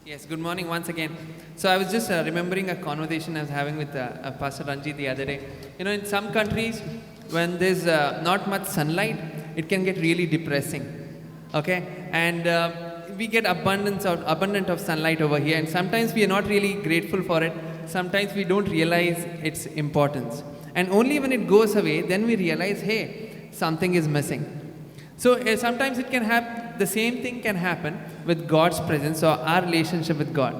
Yes, good morning once again. So I was just remembering a conversation I was having with Pastor Ranjit the other day. You know, in some countries, when there's not much sunlight, it can get really depressing. Okay, and we get abundant of sunlight over here, and sometimes we are not really grateful for it. Sometimes we don't realize its importance, and only when it goes away, then we realize, hey, something is missing. So sometimes it can happen. The same thing can happen with God's presence or our relationship with God.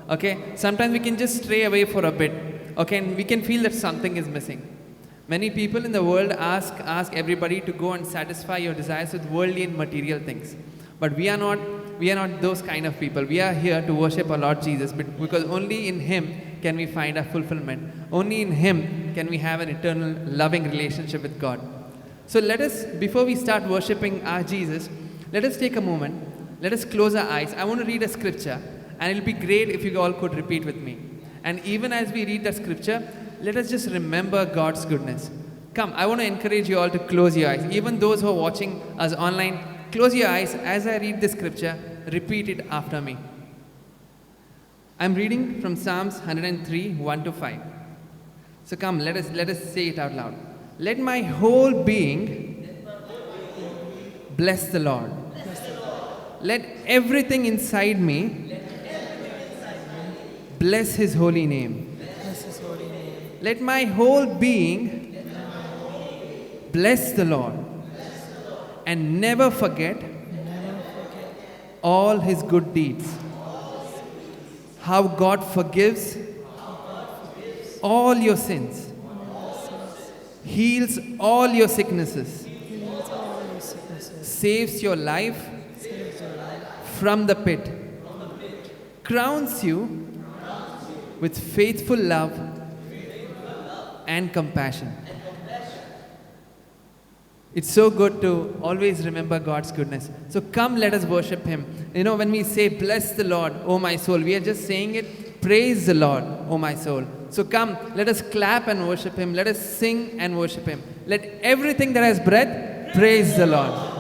Okay. Sometimes we can just stray away for a bit. Okay, and we can feel that something is missing. Many people in the world ask everybody to go and satisfy your desires with worldly and material things. But we are not. We are not those kind of people. We are here to worship our Lord Jesus, but because only in Him can we find our fulfillment. Only in Him can we have an eternal, loving relationship with God. So let us, before we start worshiping our Jesus, let us take a moment. Let us close our eyes. I want to read a scripture, and it'll be great if you all could repeat with me. And even as we read the scripture, let us just remember God's goodness. Come, I want to encourage you all to close your eyes. Even those who are watching us online, close your eyes as I read the scripture. Repeat it after me. I'm reading from Psalms 103, 1 to 5. So come, let us say it out loud. Let my whole being bless the Lord. Let everything inside me bless His holy name. Let my whole being bless the Lord and never forget all His good deeds. How God forgives all your sins, heals all your sicknesses, saves your life from the pit, crowns you with faithful love and compassion. It's so good to always remember God's goodness. So come, let us worship Him. You know, when we say, bless the Lord, O my soul, we are just saying it, praise the Lord, O my soul. So come, let us clap and worship Him. Let us sing and worship Him. Let everything that has breath praise the Lord.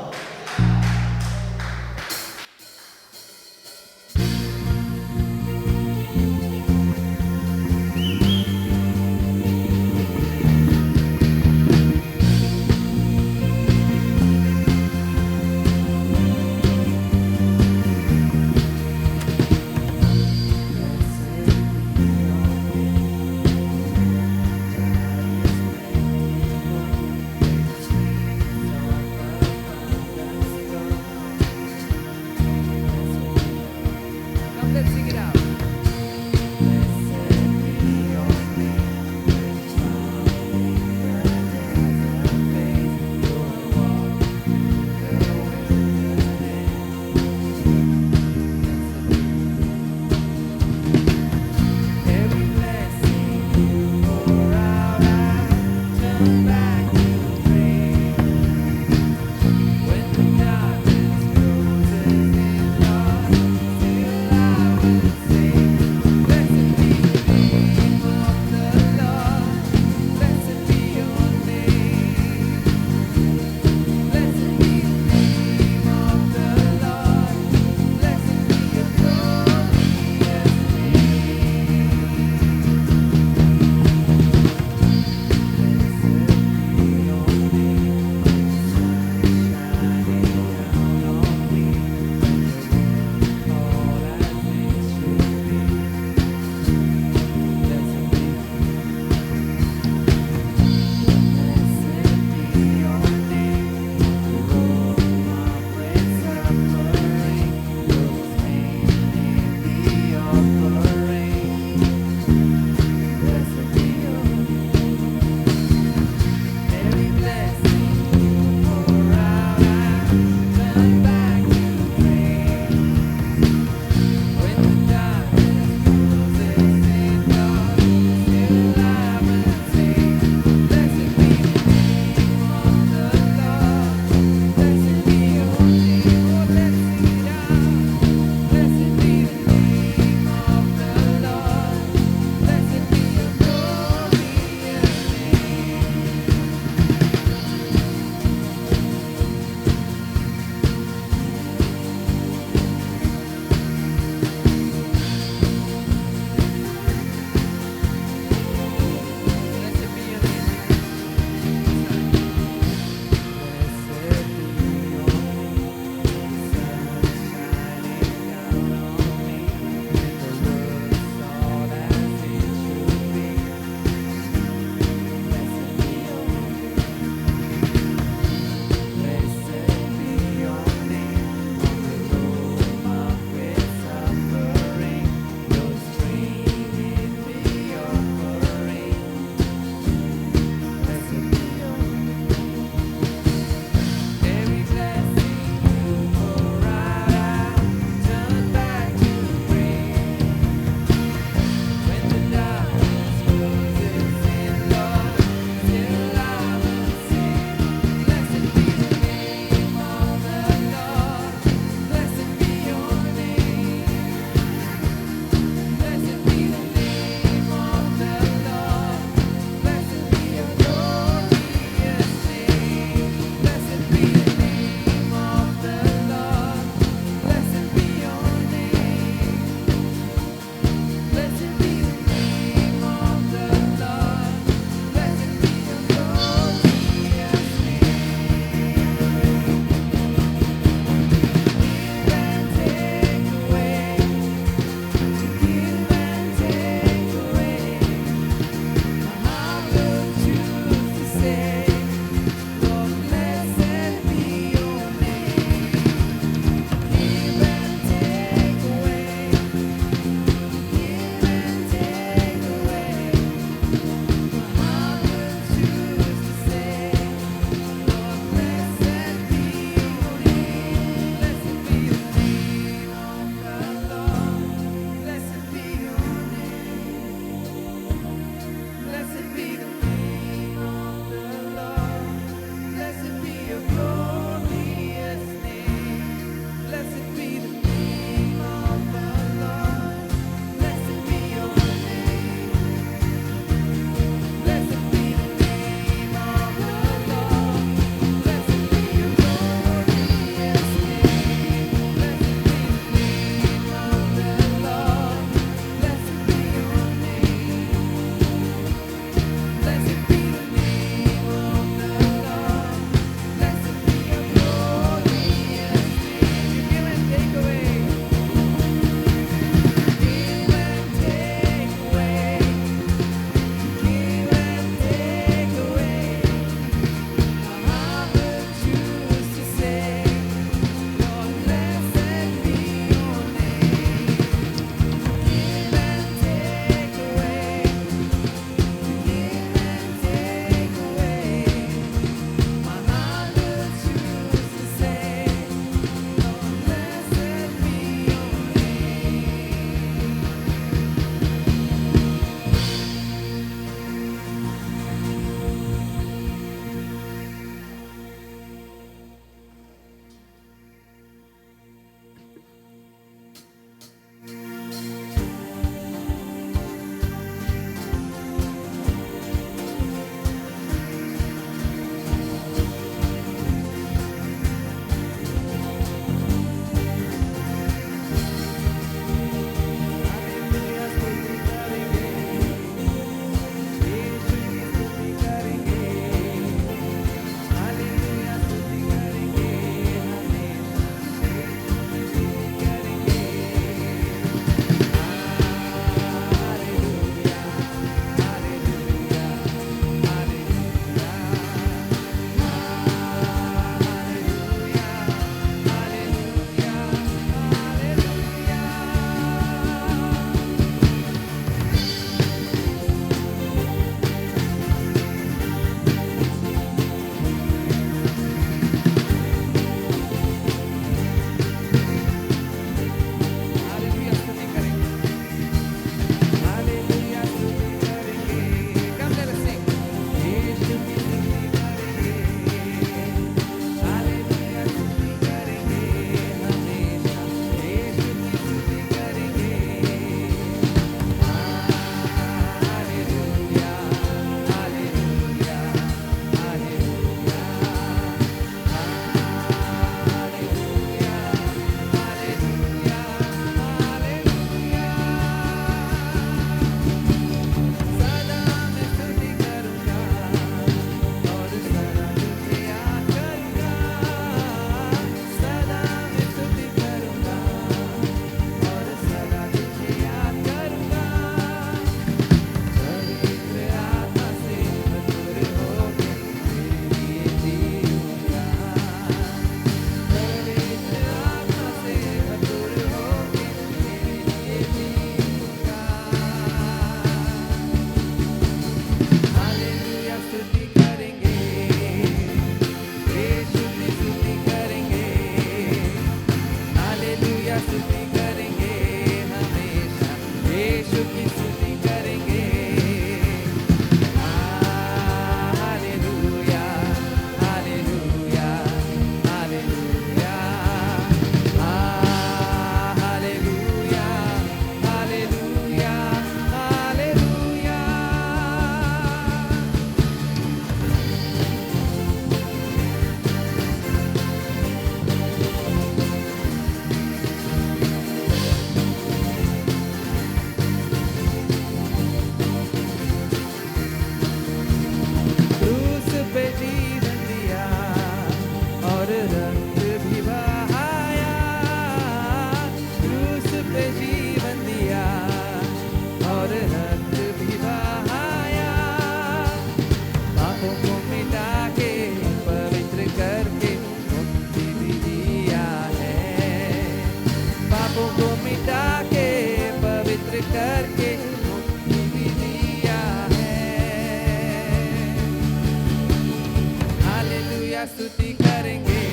स्तुति करेंगे,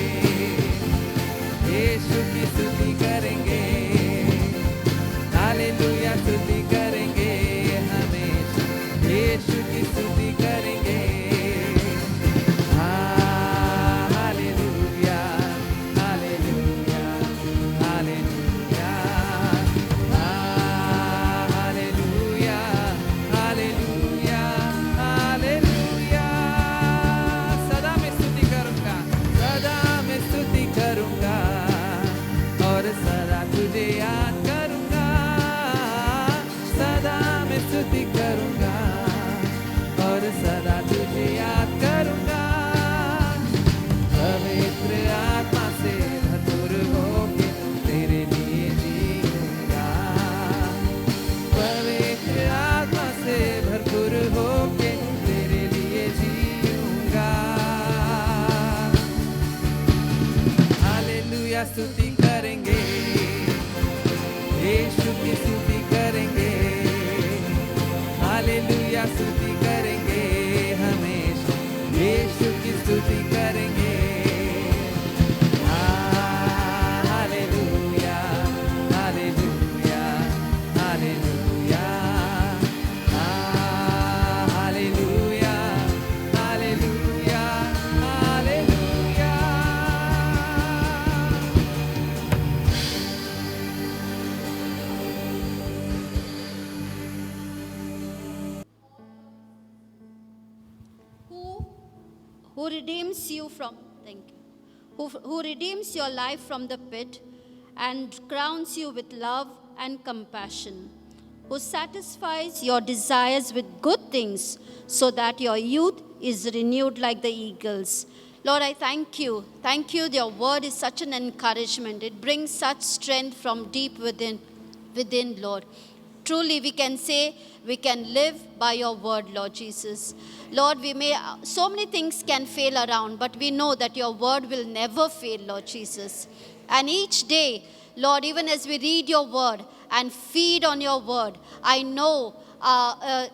यीशु की स्तुति करेंगे, hallelujah स्तुति करेंगे, हमेशा यीशु की स्तुति करेंगे। Hallelujah, hallelujah, hallelujah, hallelujah, hallelujah, hallelujah. सदा मैं स्तुति करूंगा, सदा मैं स्तुति करूंगा और सदा तुझे याद करूंगा, सदा मैं स्तुति करूंगा और सदा तुझे याद करूंगा। पवित्र आत्मा से भरपूर होके तेरे लिए जीऊंगा, पवित्र आत्मा से भरपूर होके तेरे लिए जीऊंगा। हालेलुया स्तुति करेंगे, यीशु की स्तुति करेंगे, हालेलुया स्तुति करेंगे, हमेशा यीशु की स्तुति करेंगे। Hallelujah, hallelujah, hallelujah, hallelujah, hallelujah, hallelujah. who redeems you from, thank you, who redeems your life from the pit and crowns you with love and compassion, who satisfies your desires with good things so that your youth is renewed like the eagles. Lord, I thank you. Thank you. Your word is such an encouragement. It brings such strength from deep within, Lord. Truly, we can say we can live by your word, Lord Jesus. Lord, so many things can fail around, but we know that your word will never fail, Lord Jesus. And each day, Lord, even as we read your word and feed on your word, I know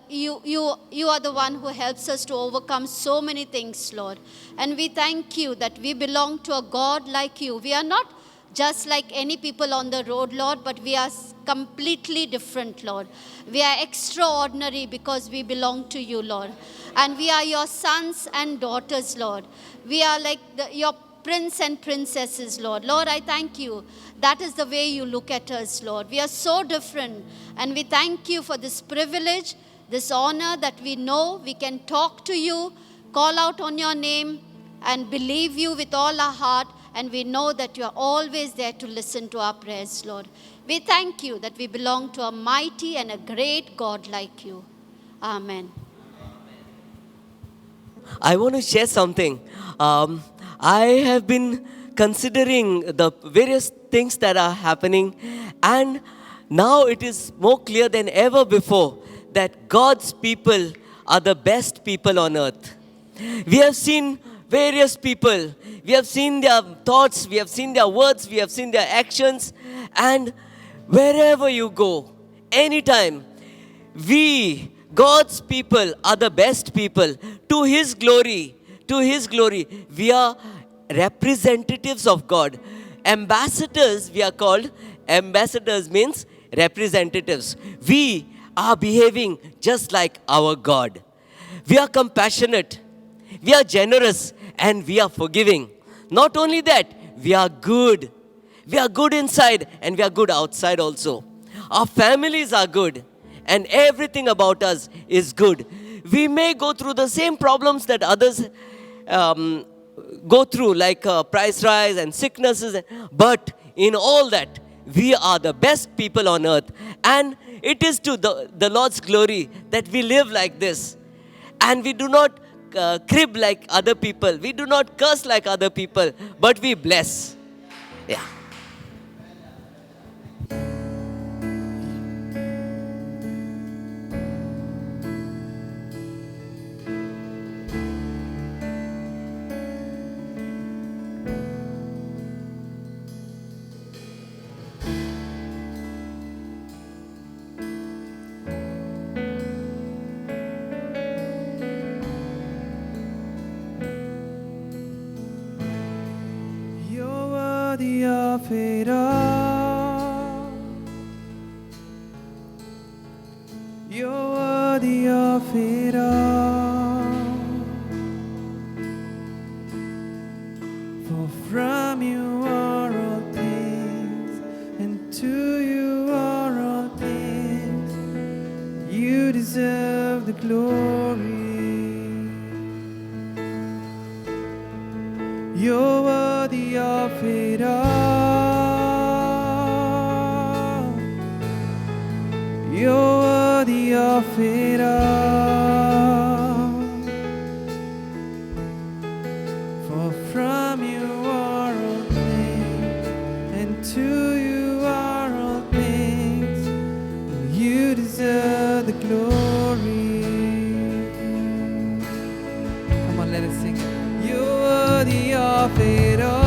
you are the one who helps us to overcome so many things, Lord. And we thank you that we belong to a God like you. We are not just like any people on the road, Lord, but we are completely different, Lord. We are extraordinary because we belong to you, Lord. And we are your sons and daughters, Lord. We are like your prince and princesses, Lord. Lord, I thank you. That is the way you look at us, Lord. We are so different. And we thank you for this privilege, this honor that we know we can talk to you, call out on your name, and believe you with all our heart. And we know that you are always there to listen to our prayers, Lord. We thank you that we belong to a mighty and a great God like you. Amen. I want to share something. I have been considering the various things that are happening, and now it is more clear than ever before that God's people are the best people on earth. We have seen various people, we have seen their thoughts, we have seen their words, we have seen their actions, and wherever you go, anytime, we, God's people, are the best people. To His glory, we are representatives of God. Ambassadors, we are called. Ambassadors means representatives. We are behaving just like our God. We are compassionate, we are generous, and we are forgiving. Not only that, we are good. We are good inside and we are good outside also. Our families are good and everything about us is good. We may go through the same problems that others go through, like price rise and sicknesses, but in all that, we are the best people on earth. And it is to the Lord's glory that we live like this. And we do not crib like other people. We do not curse like other people, but we bless. Yeah. of it all. You're worthy of it all. For from you are all things, and to you are all things. You deserve the glory. You're worthy of it all. You're worthy of it all. For from you are all things, and to you are all things. You deserve the glory. Come on, let us sing it. You're worthy of it all.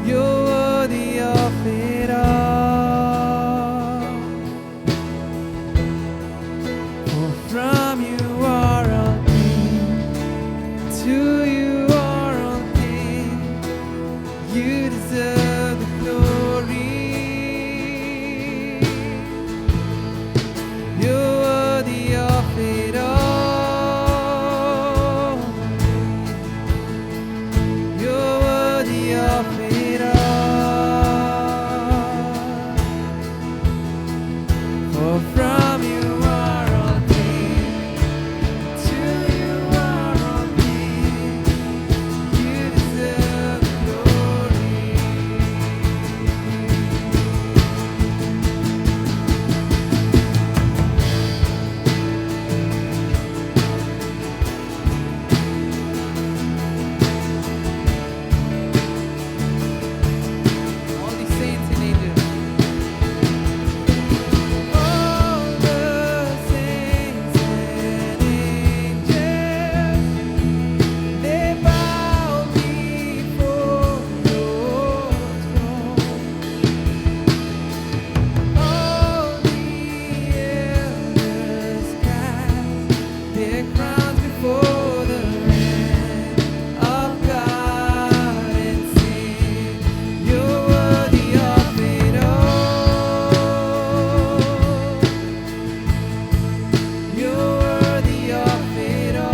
You're worthy of it all. For from you are all things, to you are all things. You deserve the glory. You're worthy of it all. You're worthy of it all. For from you are all things, to you are all things. You deserve the glory. All the saints and angels. All the saints and angels, they bow before your throne. All the elders cast their crowns before the Lamb of God and sing, you're worthy of it all. You're worthy of it all.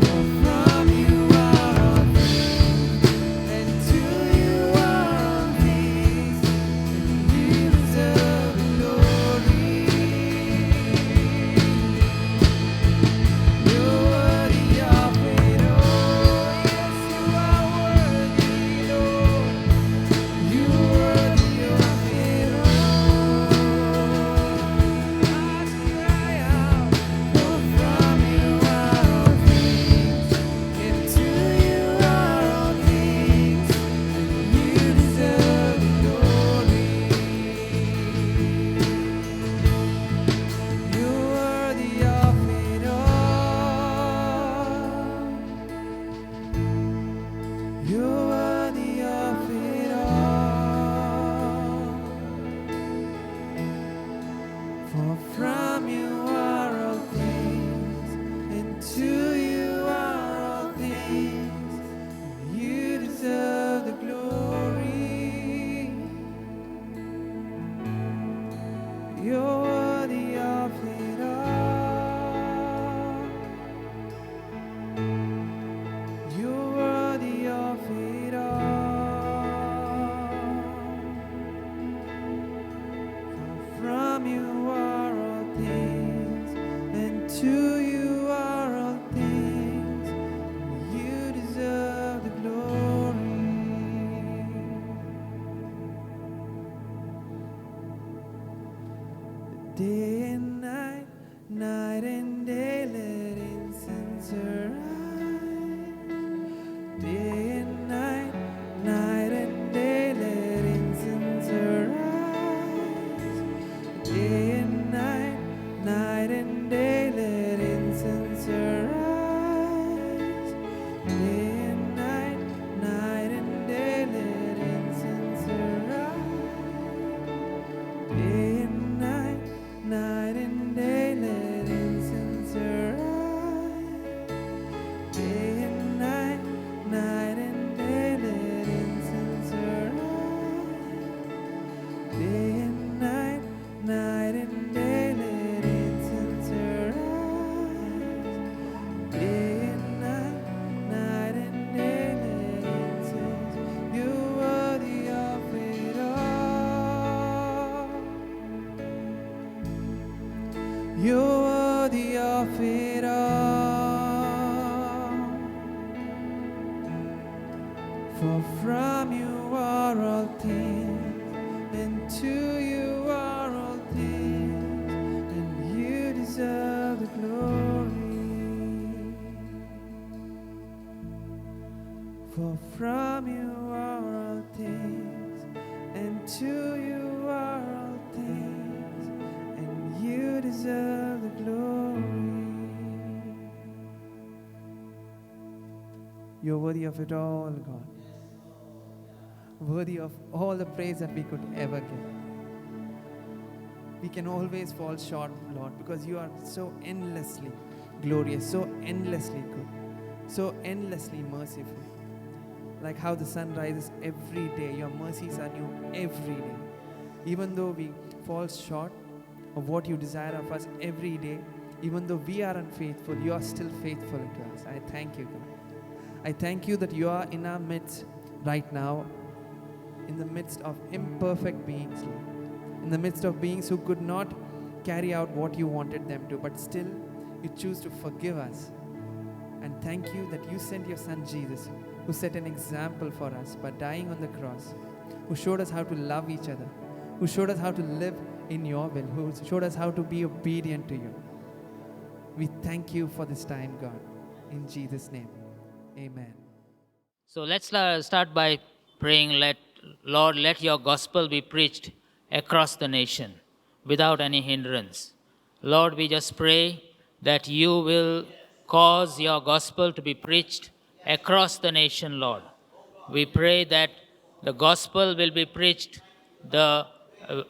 For from you are all things, and to you are all things. You deserve the glory. You're worthy of it all. Yes, you are worthy, Lord. You're worthy of it all. I cry out, for from you are all things, and to you are all things. You deserve the glory. You're worthy of it all. You're worthy of it all. For from you are all things, and to you are all things. You deserve the glory. You're worthy of it all. You're worthy of it all. For from you are all things, and to you are all things. You deserve the glory. Day and night, night and day, let incense arise. Day and night, night and day, let incense arise. Day and night, night and day, let incense arise. Day and night, night and day, let incense arise. Day and night, night and day, let incense arise. You're worthy of it all. For from you are all things, and to you are all things, and you deserve the glory. For from you are all things, and to you are all things, and you deserve the glory. You're worthy of it all, God. Worthy of all the praise that we could ever give. We can always fall short, Lord, because you are so endlessly glorious, so endlessly good, so endlessly merciful. Like how the sun rises every day, your mercies are new every day. Even though we fall short of what you desire of us every day, even though we are unfaithful, you are still faithful to us. I thank you, God. I thank you that you are in our midst right now, in the midst of imperfect beings, Lord. In the midst of beings who could not carry out what you wanted them to, but still you choose to forgive us. And thank you that you sent your son Jesus, who set an example for us by dying on the cross, who showed us how to love each other, who showed us how to live in your will, who showed us how to be obedient to you. We thank you for this time, God. In Jesus' name, amen. So let's start by praying, Lord, let your gospel be preached across the nation without any hindrance. Lord, we just pray that you will cause your gospel to be preached across the nation, Lord. We pray that the gospel will be preached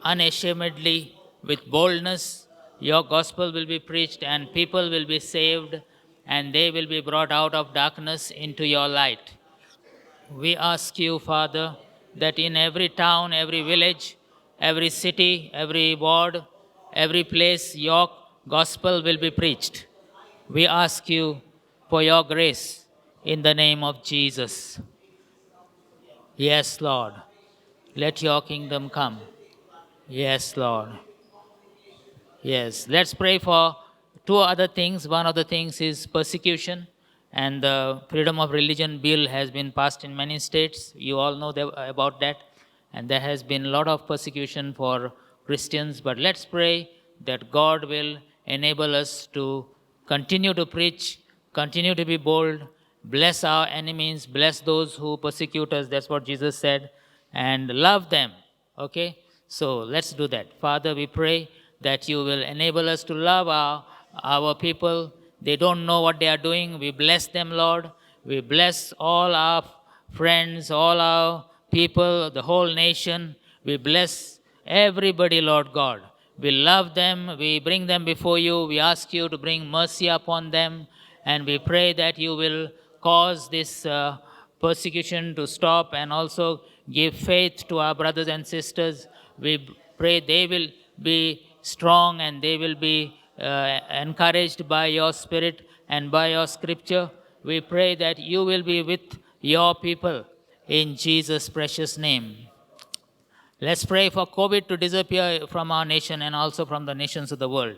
unashamedly with boldness. Your gospel will be preached and people will be saved and they will be brought out of darkness into your light. We ask you, Father, that in every town, every village, every city, every ward, every place, your gospel will be preached. We ask you for your grace in the name of Jesus. Yes, Lord. Let your kingdom come. Yes, Lord. Yes. Let's pray for two other things. One of the things is persecution, and the freedom of religion bill has been passed in many states. You all know about that. And there has been a lot of persecution for Christians. But let's pray that God will enable us to continue to preach, continue to be bold, bless our enemies, bless those who persecute us. That's what Jesus said. And love them. Okay? So let's do that. Father, we pray that you will enable us to love our people. They don't know what they are doing. We bless them, Lord. We bless all our friends, all our people, the whole nation. We bless everybody, Lord God. We love them. We bring them before you. We ask you to bring mercy upon them. And we pray that you will cause this persecution to stop and also give faith to our brothers and sisters. We pray they will be strong and they will be encouraged by your Spirit and by your Scripture. We pray that you will be with your people in Jesus' precious name. Let's pray for COVID to disappear from our nation and also from the nations of the world.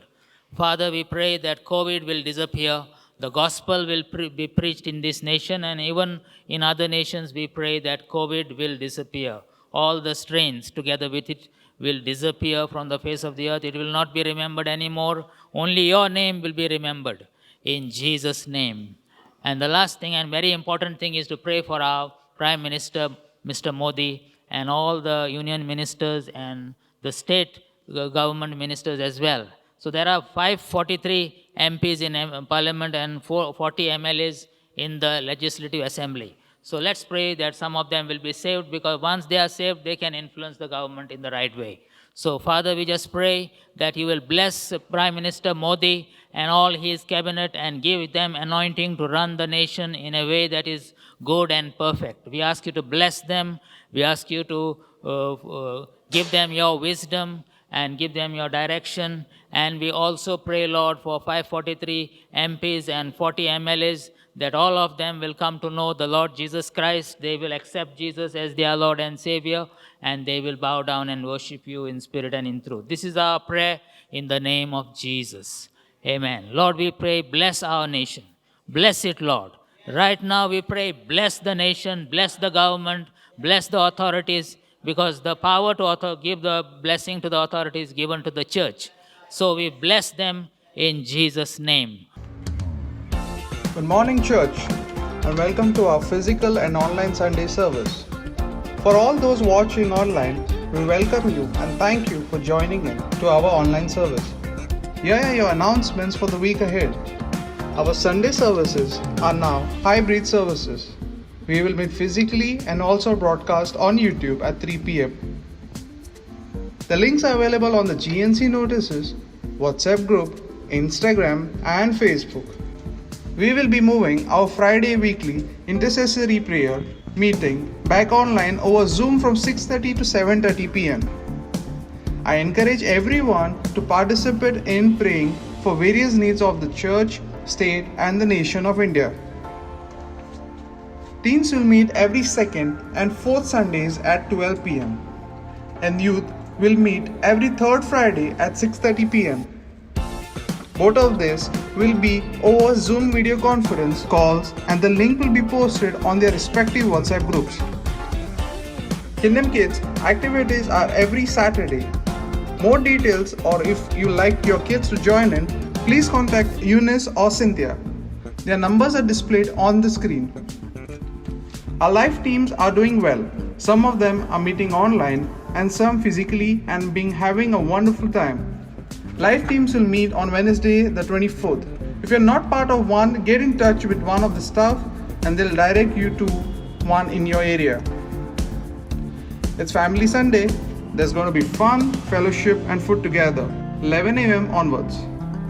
Father, we pray that COVID will disappear. The gospel will be preached in this nation, and even in other nations, we pray that COVID will disappear. All the strains together with it will disappear from the face of the earth. It will not be remembered anymore. Only your name will be remembered in Jesus' name. And the last thing and very important thing is to pray for our Prime Minister, Mr. Modi, and all the union ministers and the state government ministers as well. So there are 543 MPs in Parliament and 40 MLAs in the Legislative Assembly. So let's pray that some of them will be saved, because once they are saved, they can influence the government in the right way. So Father, we just pray that you will bless Prime Minister Modi and all his cabinet and give them anointing to run the nation in a way that is good and perfect. We ask you to bless them. We ask you to give them your wisdom and give them your direction. And we also pray, Lord, for 543 MPs and 40 MLAs, that all of them will come to know the Lord Jesus Christ. They will accept Jesus as their Lord and Savior, and they will bow down and worship you in spirit and in truth. This is our prayer in the name of Jesus. Amen. Lord, we pray, bless our nation. Bless it, Lord. Right now we pray, bless the nation, bless the government, bless the authorities, because the power to give the blessing to the authorities is given to the church. So we bless them in Jesus' name. Good morning, church, and welcome to our physical and online Sunday service. For all those watching online, we welcome you and thank you for joining in to our online service. Here are your announcements for the week ahead. Our Sunday services are now hybrid services. We will meet physically and also broadcast on YouTube at 3 p.m. The links are available on the GNC notices, WhatsApp group, Instagram, and Facebook. We will be moving our Friday weekly intercessory prayer meeting back online over Zoom from 6:30 to 7:30 p.m. I encourage everyone to participate in praying for various needs of the church, state, and the nation of India. Teens will meet every second and fourth Sundays at 12 p.m. and youth will meet every third Friday at 6:30 p.m. Both of this will be over Zoom video conference calls, and the link will be posted on their respective WhatsApp groups. Kingdom Kids activities are every Saturday. More details, or if you like your kids to join in, please contact Eunice or Cynthia. Their numbers are displayed on the screen. Our life teams are doing well. Some of them are meeting online and some physically and having a wonderful time. Life teams will meet on Wednesday the 24th. If you're not part of one, get in touch with one of the staff and they'll direct you to one in your area. It's Family Sunday. There's going to be fun, fellowship, and food together, 11 a.m. onwards.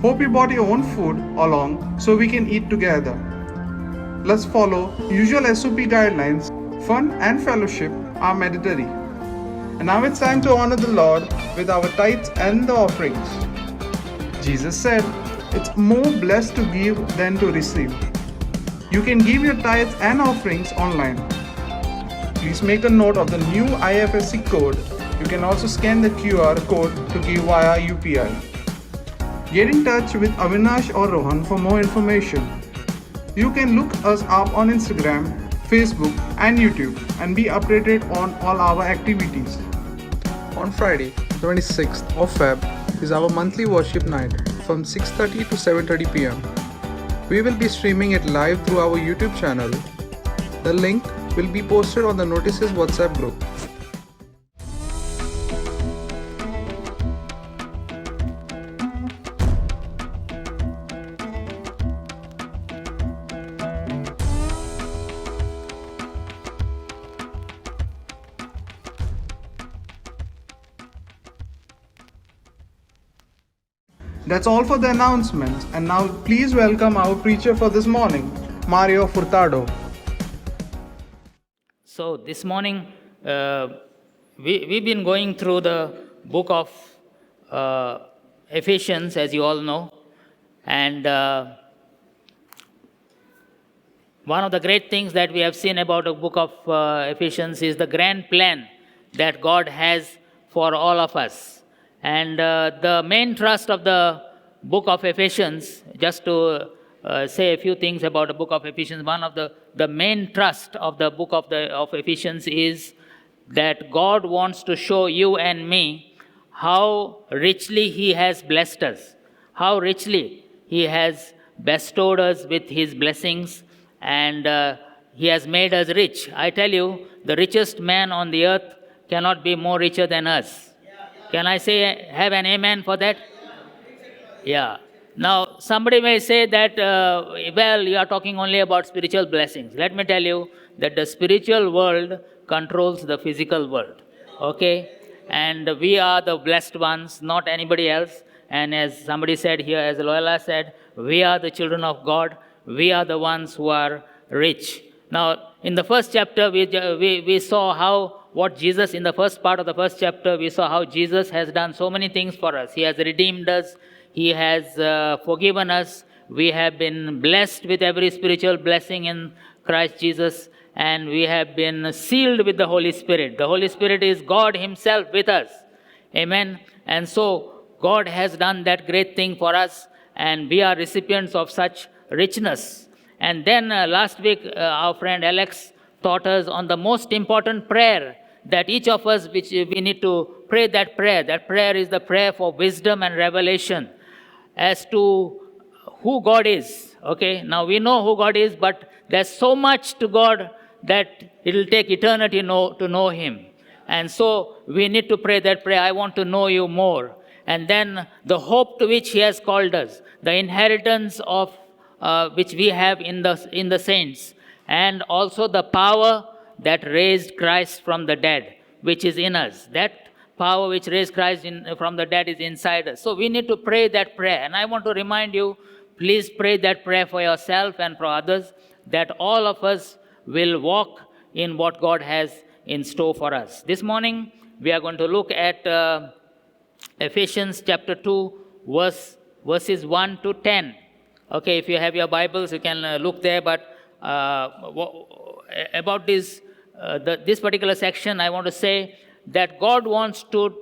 Hope you brought your own food along so we can eat together. Let's follow usual SOP guidelines. Fun and fellowship are mandatory. And now it's time to honor the Lord with our tithes and the offerings. Jesus said, it's more blessed to give than to receive. You can give your tithes and offerings online. Please make a note of the new IFSC code. You can also scan the QR code to give via UPI. Get in touch with Avinash or Rohan for more information. You can look us up on Instagram, Facebook, and YouTube and be updated on all our activities. On Friday, 26th of Feb, is our monthly worship night from 6:30 to 7:30 p.m. We will be streaming it live through our YouTube channel. The link will be posted on the Notices WhatsApp group. That's all for the announcements, and now please welcome our preacher for this morning, Mario Furtado. So this morning, we've been going through the book of Ephesians, as you all know. And one of the great things that we have seen about the book of Ephesians is the grand plan that God has for all of us. And the main thrust of the book of Ephesians, just to say a few things about the book of Ephesians, one of the main thrust of the book of Ephesians is that God wants to show you and me how richly He has blessed us, how richly He has bestowed us with His blessings, and He has made us rich. I tell you, the richest man on the earth cannot be more richer than us. Can I say, have an amen for that? Yeah. Now, somebody may say that, well, you are talking only about spiritual blessings. Let me tell you that the spiritual world controls the physical world. Okay? And we are the blessed ones, not anybody else. And as somebody said here, as Loyola said, we are the children of God. We are the ones who are rich. Now, in the first chapter, we saw how what Jesus, in the first part of the first chapter, we saw how Jesus has done so many things for us. He has redeemed us, He has forgiven us, we have been blessed with every spiritual blessing in Christ Jesus, and we have been sealed with the Holy Spirit. The Holy Spirit is God Himself with us. Amen. And so God has done that great thing for us, and we are recipients of such richness. And then last week, our friend Alex taught us on the most important prayer that each of us, which we need to pray that prayer. That prayer is the prayer for wisdom and revelation as to who God is. Okay, now we know who God is, but there's so much to God that it will take eternity to know Him. And so we need to pray that prayer. I want to know you more. And then the hope to which He has called us, the inheritance of which we have in the saints, and also the power that raised Christ from the dead, which is in us. That power which raised Christ from the dead is inside us. So we need to pray that prayer. And I want to remind you, please pray that prayer for yourself and for others, that all of us will walk in what God has in store for us. This morning, we are going to look at Ephesians chapter 2, verses 1 to 10. Okay, if you have your Bibles, you can look there. But about this particular section, I want to say that God wants to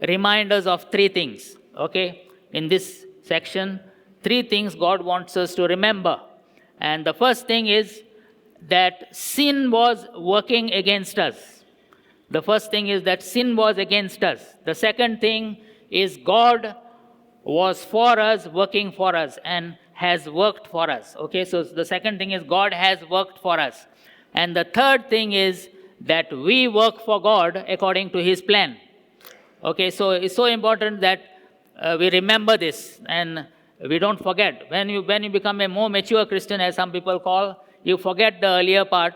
remind us of three things. Okay, in this section, three things God wants us to remember. And the first thing is that sin was working against us. The first thing is that sin was against us. The second thing is God was for us, working for us, and has worked for us. Okay, so the second thing is God has worked for us. And the third thing is that we work for God according to His plan. Okay, so it's so important that we remember this and we don't forget. When you become a more mature Christian, as some people call, you forget the earlier part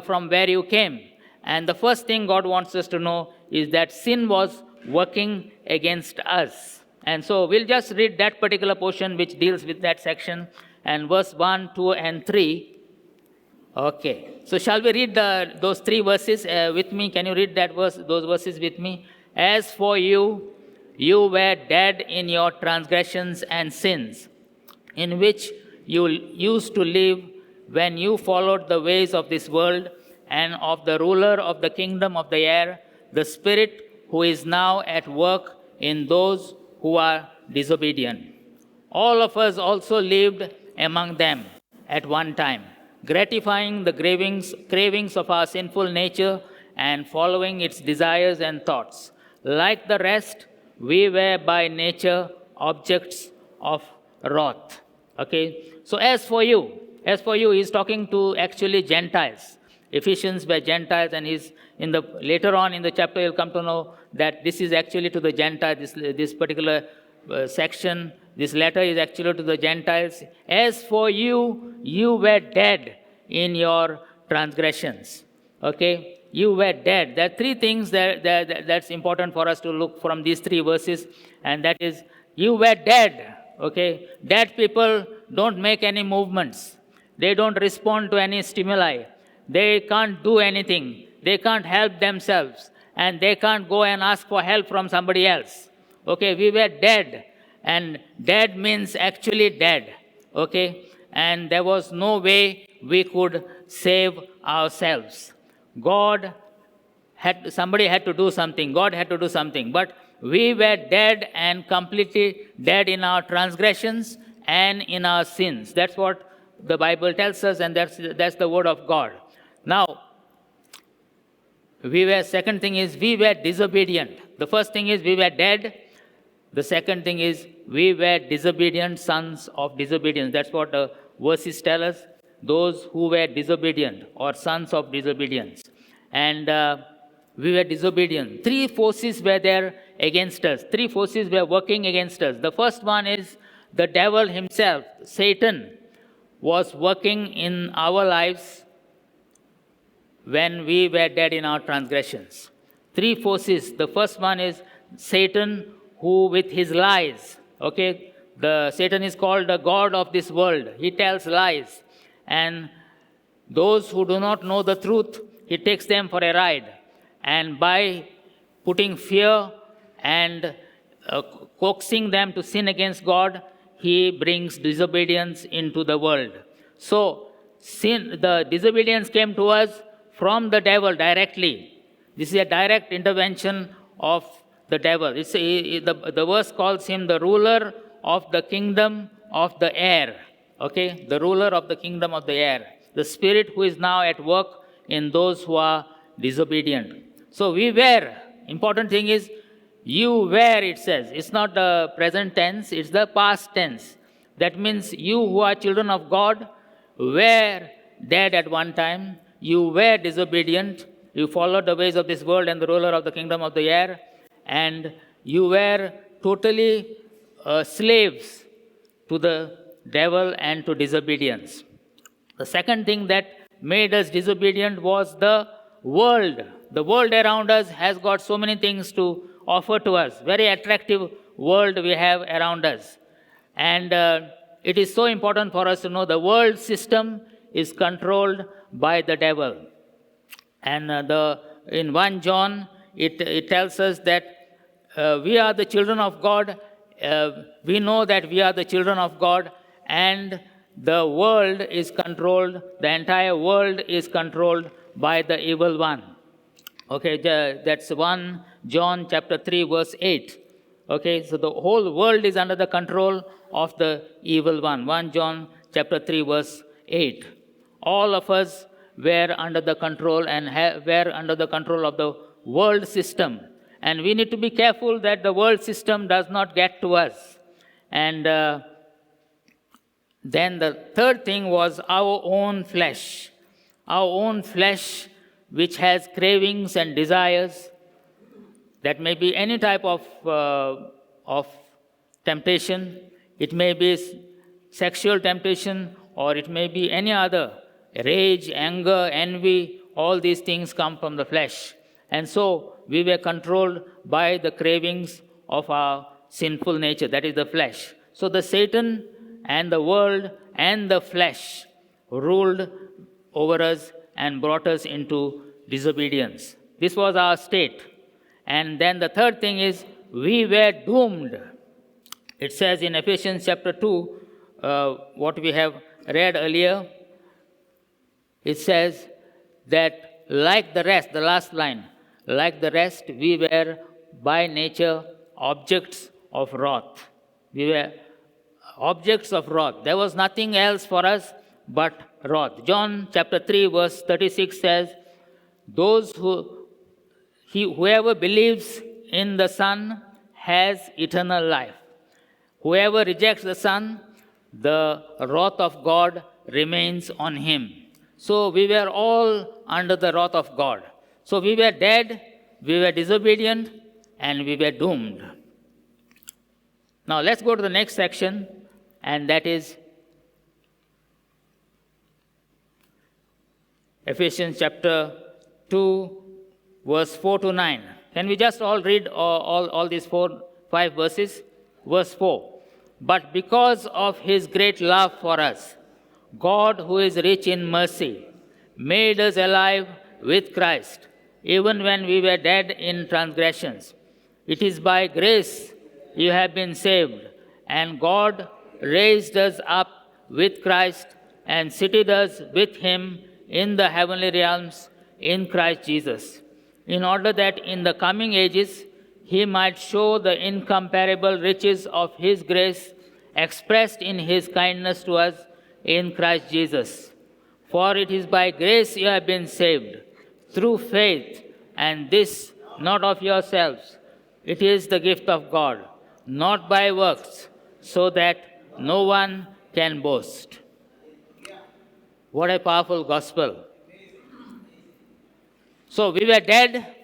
from where you came. And the first thing God wants us to know is that sin was working against us. And so we'll just read that particular portion which deals with that section, and verse 1, 2, and 3. Okay, so shall we read those three verses with me? Can you read those verses with me? As for you, you were dead in your transgressions and sins, in which you used to live when you followed the ways of this world and of the ruler of the kingdom of the air, the Spirit who is now at work in those who are disobedient. All of us also lived among them at one time, gratifying the cravings of our sinful nature and following its desires and thoughts. Like the rest, we were by nature objects of wrath. Okay, so as for you, he's talking to actually Gentiles. Ephesians were Gentiles, and later on in the chapter you'll come to know that this is actually to the Gentiles. This particular section, this letter is actually to the Gentiles. As for you, you were dead in your transgressions. Okay, you were dead. There are three things that's important for us to look from these three verses, and that is, you were dead. Okay, dead people don't make any movements. They don't respond to any stimuli. They can't do anything. They can't help themselves. And they can't go and ask for help from somebody else. Okay, we were dead. And dead means actually dead. Okay, and there was no way we could save ourselves. Somebody had to do something. God had to do something. But we were dead and completely dead in our transgressions and in our sins. That's what the Bible tells us, and that's the word of God. Now, second thing is we were disobedient. The first thing is we were dead. The second thing is we were disobedient, sons of disobedience. That's what the verses tell us. Those who were disobedient or sons of disobedience. And we were disobedient. Three forces were there against us. Three forces were working against us. The first one is the devil himself, Satan, was working in our lives when we were dead in our transgressions. Three forces. The first one is Satan, who with his lies, okay, Satan is called the god of this world. He tells lies. And those who do not know the truth, he takes them for a ride. and by putting fear and coaxing them to sin against God, he brings disobedience into the world. So, the disobedience came to us from the devil directly. This is a direct intervention of the devil. The verse calls him the ruler of the kingdom of the air. Okay? The ruler of the kingdom of the air. The spirit who is now at work in those who are disobedient. So we were, important thing is, you were, it says. It's not the present tense, it's the past tense. That means you who are children of God were dead at one time. You were disobedient. You followed the ways of this world and the ruler of the kingdom of the air. And you were totally slaves to the devil and to disobedience. The second thing that made us disobedient was the world. The world around us has got so many things to offer to us. Very attractive world we have around us. And it is so important for us to know the world system is controlled by the devil. And in 1 John, it tells us that we are the children of God. We know that we are the children of God, and the world is controlled, the entire world is controlled by the evil one. Okay, that's 1 John chapter 3, verse 8. Okay, so the whole world is under the control of the evil one. 1 John chapter 3, verse 8. All of us were under the control and were under the control of the world system. And we need to be careful that the world system does not get to us. And then the third thing was our own flesh. Our own flesh, which has cravings and desires. That may be any type of temptation. It may be sexual temptation, or it may be any other. Rage, anger, envy, all these things come from the flesh. And so we were controlled by the cravings of our sinful nature, that is the flesh. So the Satan and the world and the flesh ruled over us and brought us into disobedience. This was our state. And then the third thing is, we were doomed. It says in Ephesians chapter 2, what we have read earlier, it says that like the rest, the last line, like the rest, we were by nature objects of wrath. We were objects of wrath. There was nothing else for us but wrath. John chapter 3, verse 36 says, whoever believes in the Son has eternal life. Whoever rejects the Son, the wrath of God remains on him. So we were all under the wrath of God. So we were dead, we were disobedient, and we were doomed. Now let's go to the next section, and that is Ephesians chapter 2, verse 4 to 9. Can we just all read all these 5 verses? Verse 4. But because of his great love for us, God, who is rich in mercy, made us alive with Christ, even when we were dead in transgressions. It is by grace you have been saved, and God raised us up with Christ and seated us with him in the heavenly realms in Christ Jesus, in order that in the coming ages he might show the incomparable riches of his grace expressed in his kindness to us in Christ Jesus. For it is by grace you have been saved, through faith, and this not of yourselves. It is the gift of God, not by works, so that no one can boast. What a powerful gospel. So we were dead,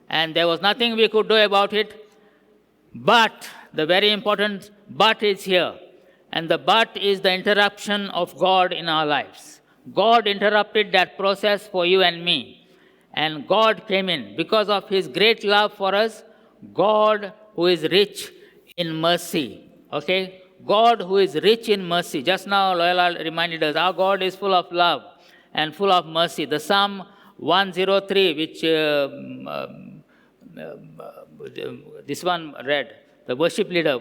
and there was nothing we could do about it. But, the very important but is here. And the but is the interruption of God in our lives. God interrupted that process for you and me. And God came in. Because of his great love for us, God who is rich in mercy. Okay? God who is rich in mercy. Just now Loyola reminded us, our God is full of love and full of mercy. The psalm 103, which this one read, the worship leader.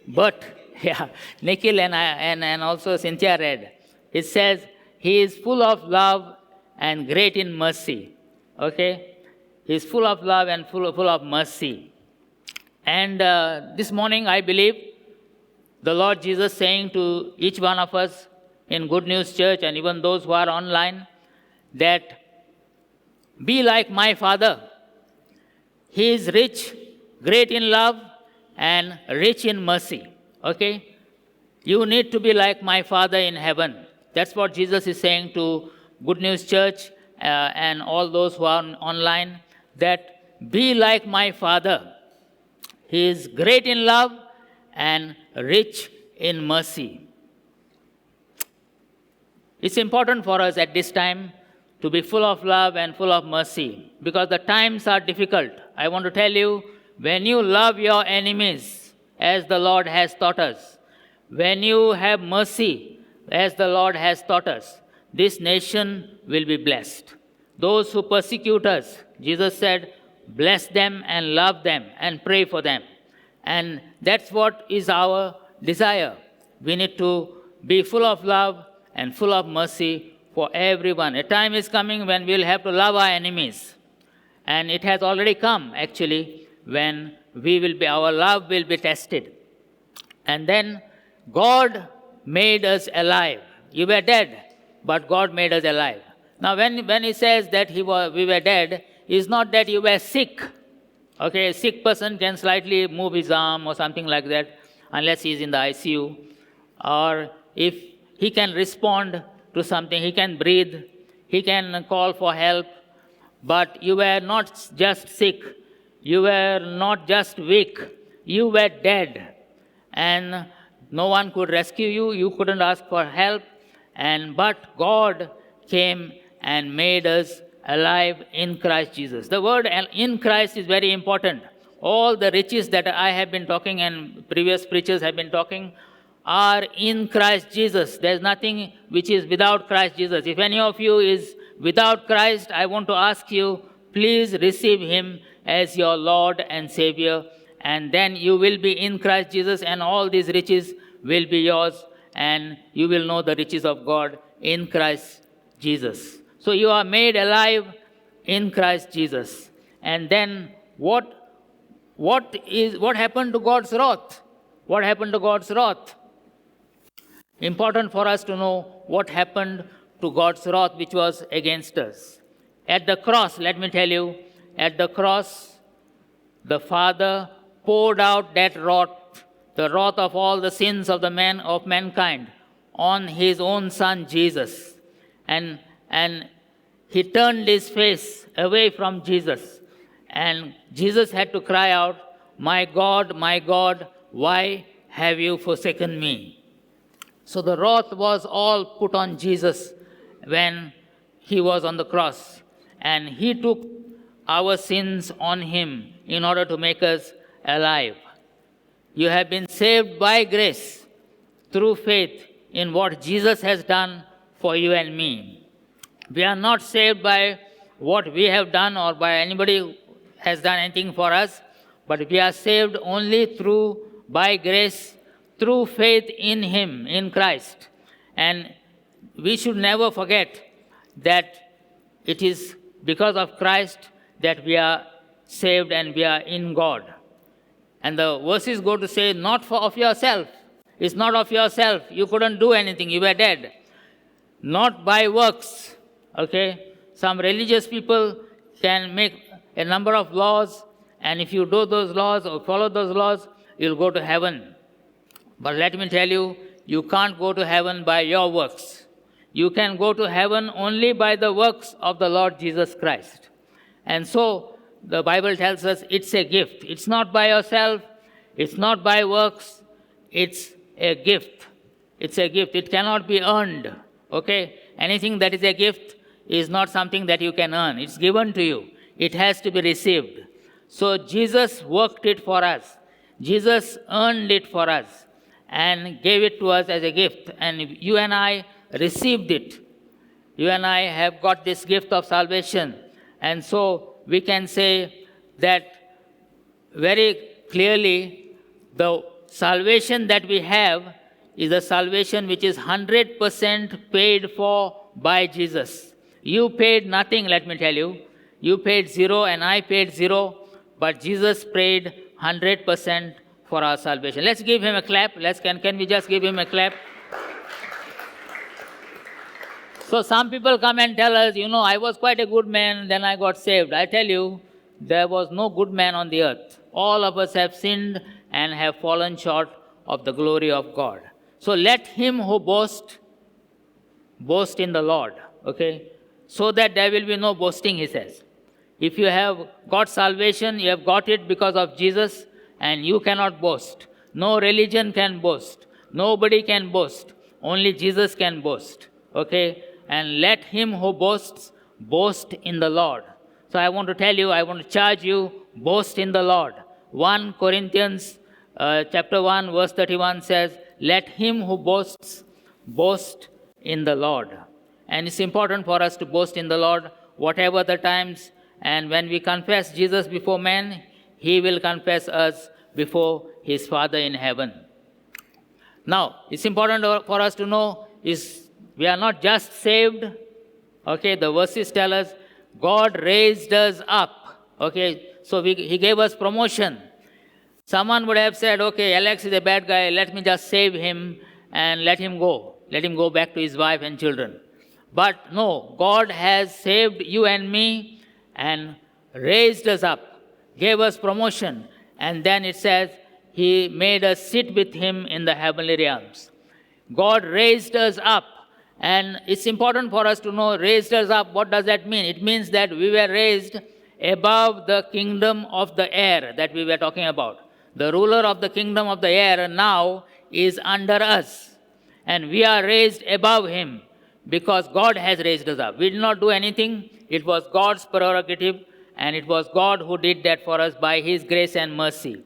But, yeah, Nikhil and also Cynthia read. It says, He is full of love and great in mercy. Okay? He is full of love and full of mercy. And this morning, I believe, the Lord Jesus saying to each one of us in Good News Church and even those who are online, that be like my Father. He is rich, great in love, and rich in mercy. Okay? You need to be like my Father in heaven. That's what Jesus is saying to Good News Church and all those who are online, that be like my Father. He is great in love and rich in mercy. It's important for us at this time to be full of love and full of mercy because the times are difficult. I want to tell you, when you love your enemies as the Lord has taught us, when you have mercy as the Lord has taught us, this nation will be blessed. Those who persecute us, Jesus said, bless them and love them and pray for them. And that's what is our desire. We need to be full of love and full of mercy for everyone. A time is coming when we'll have to love our enemies. And it has already come, actually, when our love will be tested. And then God made us alive. You were dead, but God made us alive. Now, when he says that we were dead, it's not that you were sick. Okay, a sick person can slightly move his arm or something like that, unless he's in the ICU. Or if he can respond to something, he can breathe, he can call for help. But you were not just sick, you were not just weak, you were dead. And no one could rescue you, you couldn't ask for help. But God came and made us alive in Christ Jesus. The word in Christ is very important. All the riches that I have been talking and previous preachers have been talking are in Christ Jesus. There's nothing which is without Christ Jesus. If any of you is without Christ, I want to ask you, please receive Him as your Lord and Savior, and then you will be in Christ Jesus, and all these riches will be yours, and you will know the riches of God in Christ Jesus. So you are made alive in Christ Jesus. And then what happened to God's wrath? What happened to God's wrath? Important for us to know what happened to God's wrath which was against us. At the cross, let me tell you, at the cross, the Father poured out that wrath, the wrath of all the sins of mankind, on His own Son Jesus. And He turned His face away from Jesus. And Jesus had to cry out, my God, why have you forsaken me? So the wrath was all put on Jesus when He was on the cross. And He took our sins on Him in order to make us alive. You have been saved by grace through faith in what Jesus has done for you and me. We are not saved by what we have done or by anybody who has done anything for us, but we are saved only by grace, through faith in Him, in Christ. And we should never forget that it is because of Christ that we are saved and we are in God. And the verses go to say, not of yourself. It's not of yourself. You couldn't do anything. You were dead. Not by works. Okay? Some religious people can make a number of laws, and if you do those laws or follow those laws, you'll go to heaven. But let me tell you, you can't go to heaven by your works. You can go to heaven only by the works of the Lord Jesus Christ. And so, the Bible tells us it's a gift. It's not by yourself. It's not by works. It's a gift. It's a gift. It cannot be earned. Okay? Anything that is a gift is not something that you can earn. It's given to you. It has to be received. So Jesus worked it for us. Jesus earned it for us and gave it to us as a gift. And you and I received it. you and I have got this gift of salvation. And so we can say that very clearly the salvation that we have is a salvation which is 100% paid for by Jesus. You paid nothing, let me tell you. You paid zero and I paid zero, but Jesus paid 100% for our salvation. Let's give him a clap. Can we just give him a clap? So some people come and tell us, I was quite a good man, then I got saved. I tell you, there was no good man on the earth. All of us have sinned and have fallen short of the glory of God. So let him who boast in the Lord, okay? So that there will be no boasting, he says. If you have got salvation, you have got it because of Jesus, and you cannot boast. No religion can boast. Nobody can boast. Only Jesus can boast, okay? And let him who boasts, boast in the Lord. So I want to tell you, I want to charge you, boast in the Lord. 1 Corinthians chapter 1 verse 31 says, let him who boasts, boast in the Lord. And it's important for us to boast in the Lord, whatever the times. And when we confess Jesus before men, he will confess us before his Father in heaven. Now, it's important for us to know is we are not just saved. Okay, the verses tell us God raised us up. Okay, so he gave us promotion. Someone would have said, okay, Alex is a bad guy, let me just save him and let him go. Let him go back to his wife and children. But no, God has saved you and me and raised us up, gave us promotion. And then it says, he made us sit with him in the heavenly realms. God raised us up. And it's important for us to know, raised us up, what does that mean? It means that we were raised above the kingdom of the air that we were talking about. The ruler of the kingdom of the air now is under us. And we are raised above him because God has raised us up. We did not do anything. It was God's prerogative, and it was God who did that for us by his grace and mercy.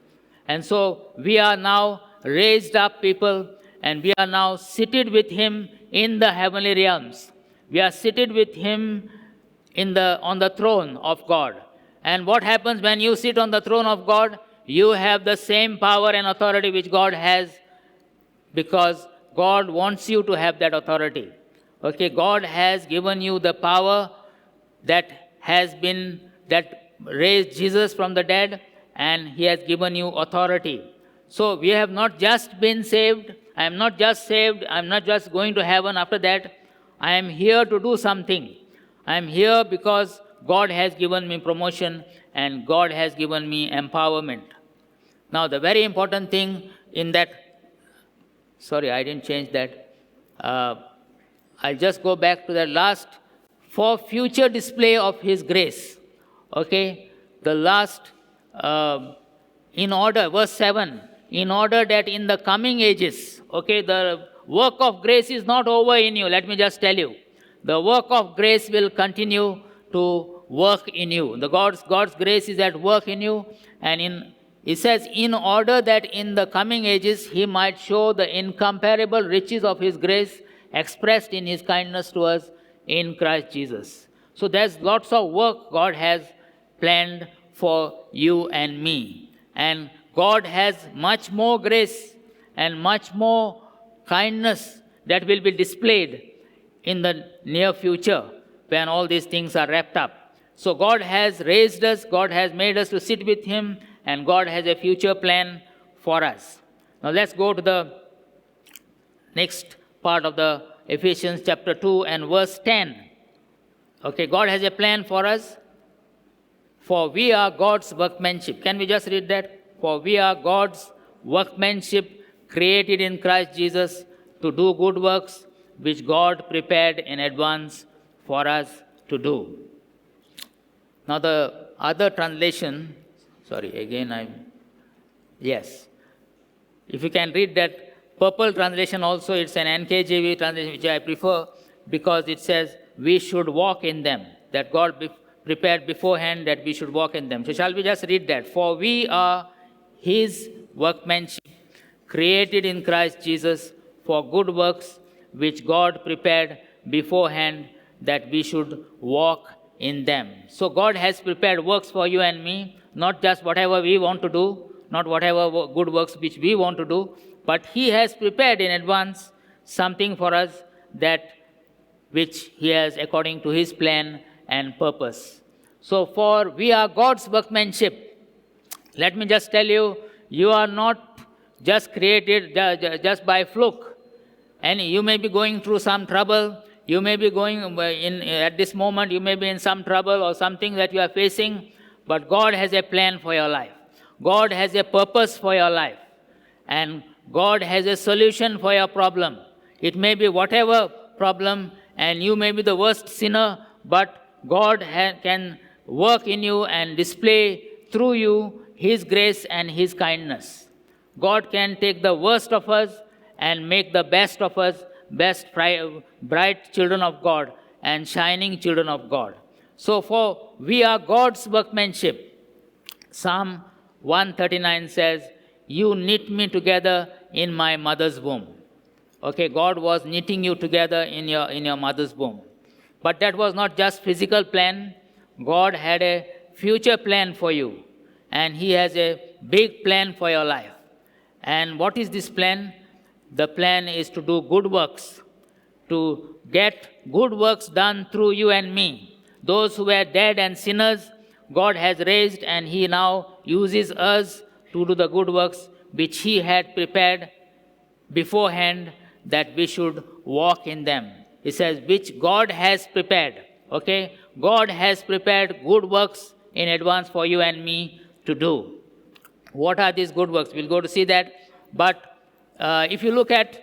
And so we are now raised up people, and we are now seated with him in the heavenly realms. We are seated with him on the throne of God. And what happens when you sit on the throne of God? You have the same power and authority which God has, because God wants you to have that authority. Okay, God has given you the power that raised Jesus from the dead, and he has given you authority. So we have not just been saved. I am not just saved. I am not just going to heaven after that. I am here to do something. I am here because God has given me promotion and God has given me empowerment. Now, the very important thing in that, sorry, I didn't change that. I'll just go back to that last, for future display of his grace. Okay, the last, in order, verse 7, in order that in the coming ages, okay, the work of grace is not over in you. Let me just tell you. The work of grace will continue to work in you. God's grace is at work in you. And it says, in order that in the coming ages he might show the incomparable riches of his grace expressed in his kindness to us in Christ Jesus. So there's lots of work God has planned for you and me. And God has much more grace and much more kindness that will be displayed in the near future when all these things are wrapped up. So God has raised us, God has made us to sit with him, and God has a future plan for us. Now let's go to the next part of the Ephesians chapter 2 and verse 10. Okay, God has a plan for us. For we are God's workmanship. Can we just read that? For we are God's workmanship, created in Christ Jesus to do good works, which God prepared in advance for us to do. Now the other translation, yes. If you can read that purple translation also, it's an NKJV translation which I prefer, because it says we should walk in them, that God prepared beforehand that we should walk in them. So shall we just read that? For we are his workmanship, created in Christ Jesus for good works, which God prepared beforehand that we should walk in them. So God has prepared works for you and me, not just whatever we want to do, not whatever good works which we want to do, but He has prepared in advance something for us that which He has according to His plan and purpose. So for we are God's workmanship. Let me just tell you, you are not just created just by fluke. And you may be going through some trouble. You may be going at this moment, you may be in some trouble or something that you are facing, but God has a plan for your life. God has a purpose for your life. And God has a solution for your problem. It may be whatever problem, and you may be the worst sinner, but God can work in you and display through you His grace and His kindness. God can take the worst of us and make the best of us bright children of God and shining children of God. So for we are God's workmanship. Psalm 139 says, "You knit me together in my mother's womb." Okay, God was knitting you together in your mother's womb. But that was not just physical plan. God had a future plan for you. And He has a big plan for your life. And what is this plan? The plan is to do good works, to get good works done through you and me. Those who were dead and sinners, God has raised, and He now uses us to do the good works which He had prepared beforehand that we should walk in them. He says, which God has prepared. Okay? God has prepared good works in advance for you and me to do. What are these good works? We'll go to see that. But if you look at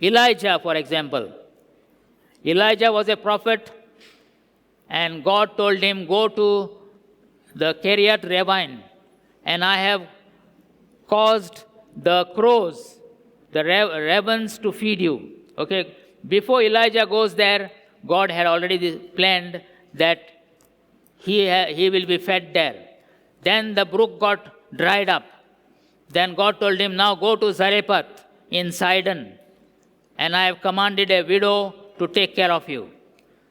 Elijah, for example, Elijah was a prophet, and God told him, go to the Kiryat Ravine, and I have caused the crows, the ravens to feed you. Okay, before Elijah goes there, God had already planned that he will be fed there. Then the brook got dried up. Then God told him, now go to Zarephath in Sidon, and I have commanded a widow to take care of you.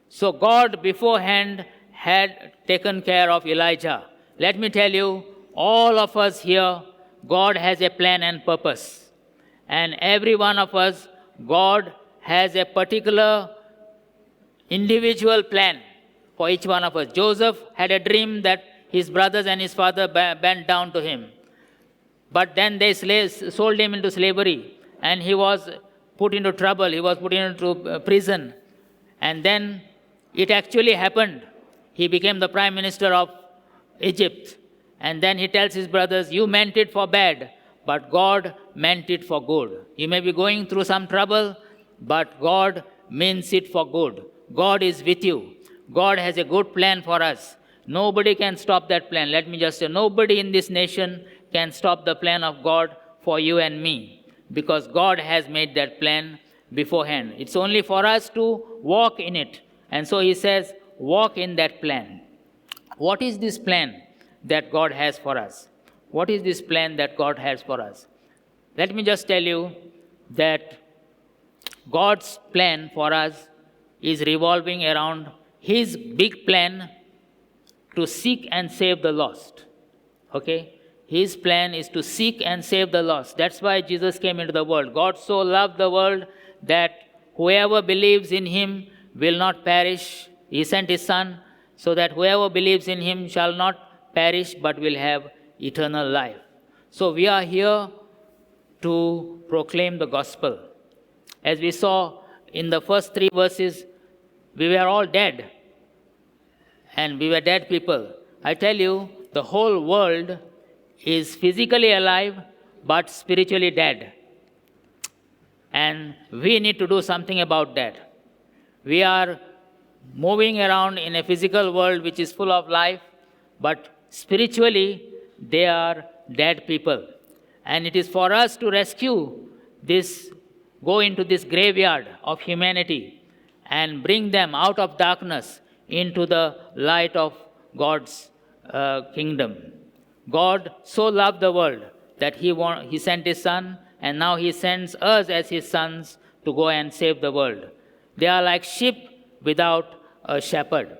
So God beforehand had taken care of Elijah. Let me tell you, all of us here, God has a plan and purpose. And every one of us, God has a particular individual plan for each one of us. Joseph had a dream that his brothers and his father bent down to him. But then they sold him into slavery, and he was put into trouble. He was put into prison. And then it actually happened. He became the prime minister of Egypt. And then he tells his brothers, you meant it for bad, but God meant it for good. You may be going through some trouble, but God means it for good. God is with you. God has a good plan for us. Nobody can stop that plan. Let me just say, nobody in this nation can stop the plan of God for you and me, because God has made that plan beforehand. It's only for us to walk in it. And so He says, walk in that plan. What is this plan that God has for us? What is this plan that God has for us? Let me just tell you that God's plan for us is revolving around His big plan to seek and save the lost. Okay? His plan is to seek and save the lost. That's why Jesus came into the world. God so loved the world that whoever believes in Him will not perish. He sent His Son so that whoever believes in Him shall not perish but will have eternal life. So we are here to proclaim the gospel. As we saw in the first 3 verses, we were all dead. And we were dead people. I tell you, the whole world is physically alive but spiritually dead. And we need to do something about that. We are moving around in a physical world which is full of life, but spiritually they are dead people. And it is for us to rescue this, go into this graveyard of humanity and bring them out of darkness into the light of God's kingdom. God so loved the world that He sent His Son, and now He sends us as His sons to go and save the world. They are like sheep without a shepherd.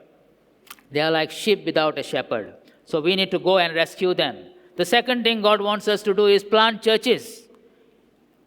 They are like sheep without a shepherd. So we need to go and rescue them. The second thing God wants us to do is plant churches.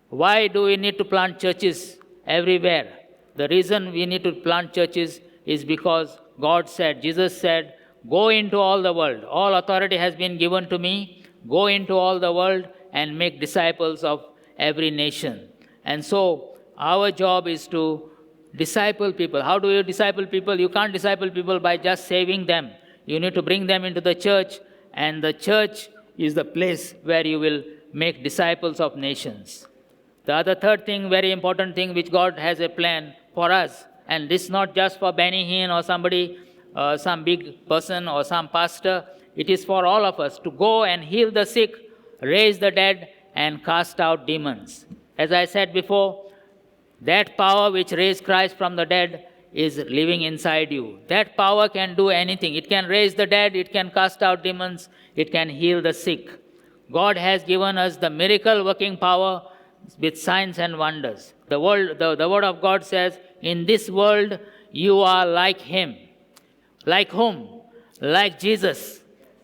Why do we need to plant churches everywhere? The reason we need to plant churches is because God said, Jesus said, go into all the world. All authority has been given to me. Go into all the world and make disciples of every nation. And so our job is to disciple people. How do you disciple people? You can't disciple people by just saving them. You need to bring them into the church, and the church is the place where you will make disciples of nations. The other third thing, very important thing, which God has a plan for us, and this is not just for Benny Hinn or somebody, some big person or some pastor. It is for all of us to go and heal the sick, raise the dead, and cast out demons. As I said before, that power which raised Christ from the dead is living inside you. That power can do anything. It can raise the dead, it can cast out demons, it can heal the sick. God has given us the miracle working power with signs and wonders. The word of God says, in this world you are like him. Like whom? Like Jesus.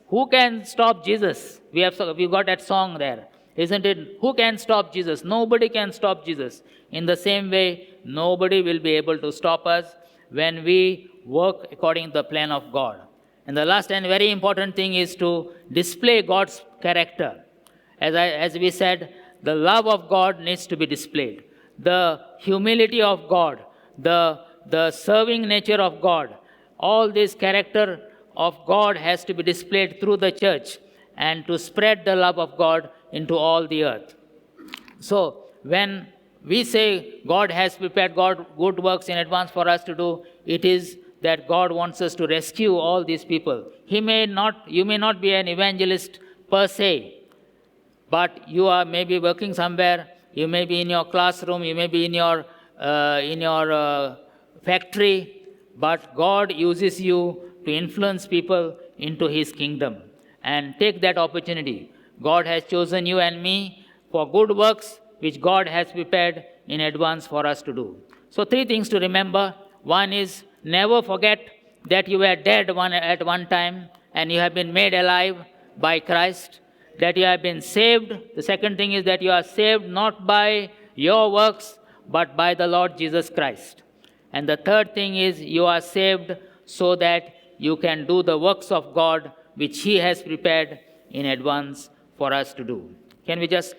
Who can stop Jesus? We got that song there, isn't it? Who can stop Jesus? Nobody can stop Jesus. In the same way, nobody will be able to stop us when we work according to the plan of God. And the last and very important thing is to display God's character. As we said, the love of God needs to be displayed. The humility of God, the serving nature of God, all this character of God has to be displayed through the church and to spread the love of God into all the earth. So when we say God has prepared good works in advance for us to do, it is that God wants us to rescue all these people. You may not be an evangelist per se, but you are maybe working somewhere, you may be in your classroom, you may be in your factory, but God uses you to influence people into His kingdom. And take that opportunity. God has chosen you and me for good works which God has prepared in advance for us to do. So 3 things to remember. One is, never forget that you were dead at one time and you have been made alive by Christ, that you have been saved. The second thing is that you are saved not by your works, but by the Lord Jesus Christ. And the third thing is, you are saved so that you can do the works of God which He has prepared in advance for us to do. Can we just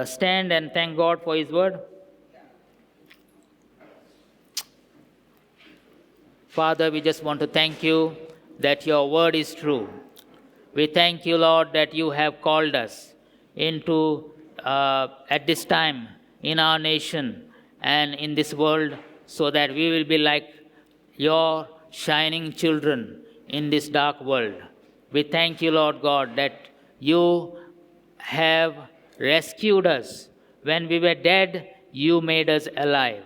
stand and thank God for His word? Father, we just want to thank you that your word is true. We thank you, Lord, that you have called us into, at this time, in our nation and in this world, so that we will be like your shining children in this dark world. We thank you, Lord God, that you have rescued us. When we were dead, you made us alive.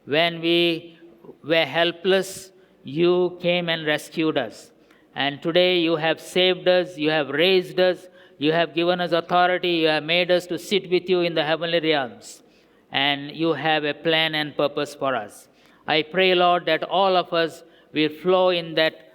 When we were helpless, you came and rescued us. And today you have saved us, you have raised us, you have given us authority, you have made us to sit with you in the heavenly realms. And you have a plan and purpose for us. I pray, Lord, that all of us will flow in that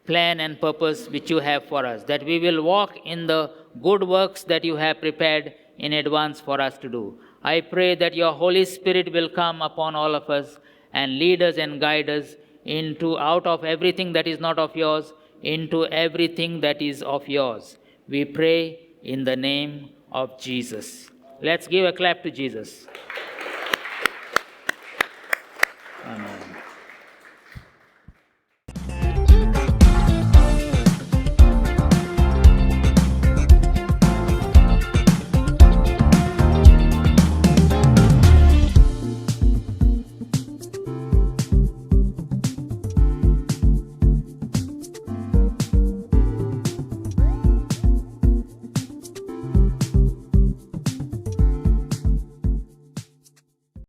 plan and purpose which you have for us, that we will walk in the good works that you have prepared in advance for us to do. I pray that your Holy Spirit will come upon all of us and lead us and guide us out of everything that is not of yours, into everything that is of yours. We pray in the name of Jesus. Let's give a clap to Jesus. Amen.